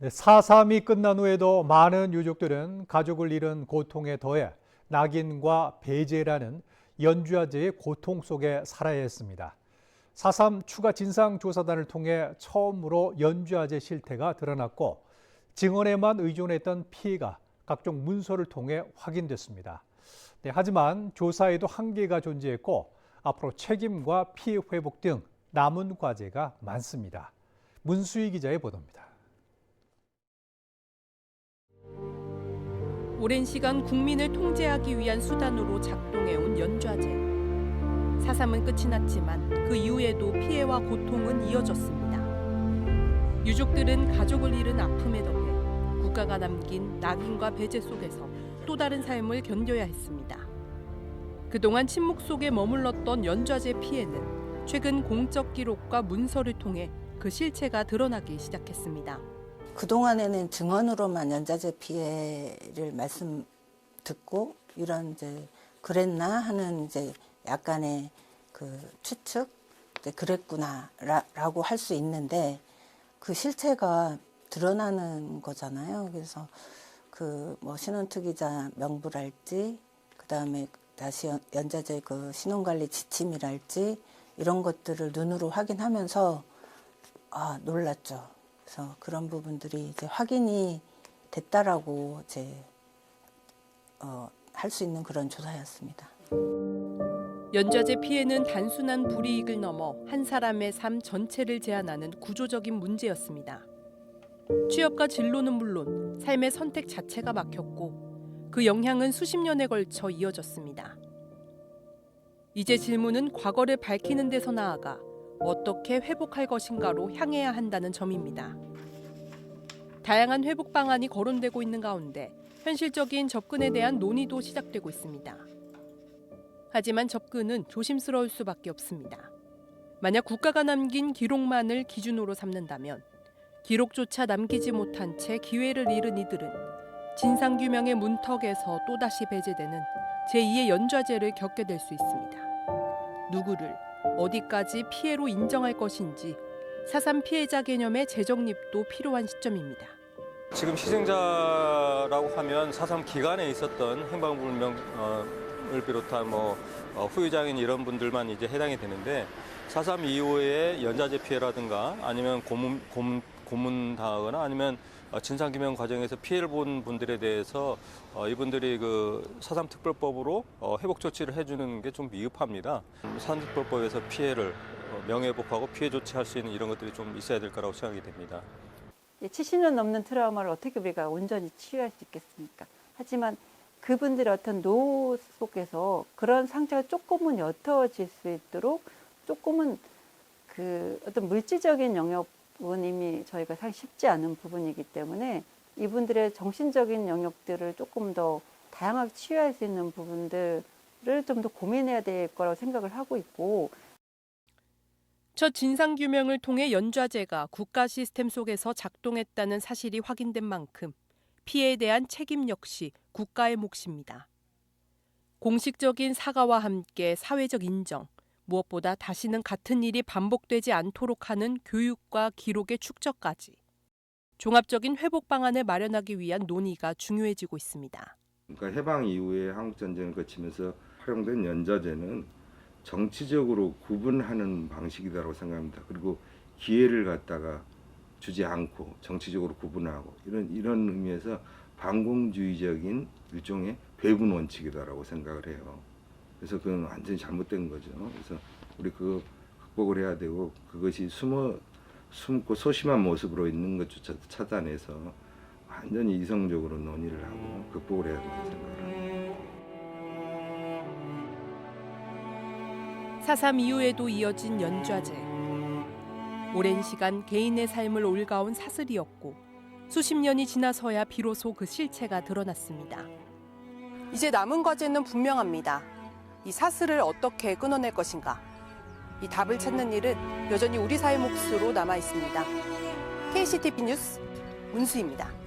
4.3이 끝난 후에도 많은 유족들은 가족을 잃은 고통에 더해 낙인과 배제라는 연좌제의 고통 속에 살아야 했습니다. 4.3 추가 진상조사단을 통해 처음으로 연좌제 실태가 드러났고 증언에만 의존했던 피해가 각종 문서를 통해 확인됐습니다. 하지만 조사에도 한계가 존재했고 앞으로 책임과 피해 회복 등 남은 과제가 많습니다. 문수희 기자의 보도입니다. 오랜 시간 국민을 통제하기 위한 수단으로 작동해온 연좌제. 4.3은 끝이 났지만 그 이후에도 피해와 고통은 이어졌습니다. 유족들은 가족을 잃은 아픔에 더해 국가가 남긴 낙인과 배제 속에서 또 다른 삶을 견뎌야 했습니다. 그동안 침묵 속에 머물렀던 연좌제 피해는 최근 공적 기록과 문서를 통해 그 실체가 드러나기 시작했습니다. 그동안에는 증언으로만 연좌제 피해를 말씀 듣고 이런 이제 그랬나 하는 이제 약간의 그 추측, 그랬구나라고 할 수 있는데 그 실체가 드러나는 거잖아요. 그래서 그 뭐 신원특위자 명부랄지, 그 다음에 다시 연좌제 그 신원관리 지침이랄지 이런 것들을 눈으로 확인하면서 놀랐죠. 그래서 그런 부분들이 이제 확인이 됐다라고 이제 할 수 있는 그런 조사였습니다. 연좌제 피해는 단순한 불이익을 넘어 한 사람의 삶 전체를 제한하는 구조적인 문제였습니다. 취업과 진로는 물론 삶의 선택 자체가 막혔고 그 영향은 수십 년에 걸쳐 이어졌습니다. 이제 질문은 과거를 밝히는 데서 나아가 어떻게 회복할 것인가로 향해야 한다는 점입니다. 다양한 회복 방안이 거론되고 있는 가운데 현실적인 접근에 대한 논의도 시작되고 있습니다. 하지만 접근은 조심스러울 수밖에 없습니다. 만약 국가가 남긴 기록만을 기준으로 삼는다면 기록조차 남기지 못한 채 기회를 잃은 이들은 진상규명의 문턱에서 또다시 배제되는 제2의 연좌제를 겪게 될 수 있습니다. 누구를 어디까지 피해로 인정할 것인지 4.3 피해자 개념의 재정립도 필요한 시점입니다. 지금 희생자라고 하면 4.3 기간에 있었던 행방불명을 비롯한 후유장애인 이런 분들만 이제 해당이 되는데 4.3 이후에 연좌제 피해라든가 아니면 고문당하거나 아니면 진상규명 과정에서 피해를 본 분들에 대해서 이분들이 그 4.3 특별법으로 회복 조치를 해주는 게 좀 미흡합니다. 4.3 특별법에서 피해를 명예회복하고 피해 조치할 수 있는 이런 것들이 좀 있어야 될 거라고 생각이 됩니다. 70년 넘는 트라우마를 어떻게 우리가 온전히 치유할 수 있겠습니까? 하지만 그분들의 어떤 노후 속에서 그런 상처가 조금은 옅어질 수 있도록 조금은 그 어떤 물질적인 영역은 이미 저희가 사실 쉽지 않은 부분이기 때문에 이분들의 정신적인 영역들을 조금 더 다양하게 치유할 수 있는 부분들을 좀 더 고민해야 될 거라고 생각을 하고 있고, 첫 진상규명을 통해 연좌제가 국가 시스템 속에서 작동했다는 사실이 확인된 만큼 피해에 대한 책임 역시 국가의 몫입니다. 공식적인 사과와 함께 사회적 인정, 무엇보다 다시는 같은 일이 반복되지 않도록 하는 교육과 기록의 축적까지 종합적인 회복 방안을 마련하기 위한 논의가 중요해지고 있습니다. 그러니까 해방 이후에 한국전쟁을 거치면서 활용된 연좌제는 정치적으로 구분하는 방식이라고 생각합니다. 그리고 기회를 갖다가 주지 않고 정치적으로 구분하고 이런 의미에서 반공주의적인 일종의 배분 원칙이다라고 생각을 해요. 그래서 그건 완전히 잘못된 거죠. 그래서 우리 그거 극복을 해야 되고 그것이 숨고 소심한 모습으로 있는 것조차 찾아내서 완전히 이성적으로 논의를 하고 극복을 해야 된다고 생각을 합니다. 4.3 이후에도 이어진 연좌제. 오랜 시간 개인의 삶을 올가온 사슬이었고 수십 년이 지나서야 비로소 그 실체가 드러났습니다. 이제 남은 과제는 분명합니다. 이 사슬을 어떻게 끊어낼 것인가. 이 답을 찾는 일은 여전히 우리 사회 몫으로 남아 있습니다. KCTV 뉴스 문수희입니다.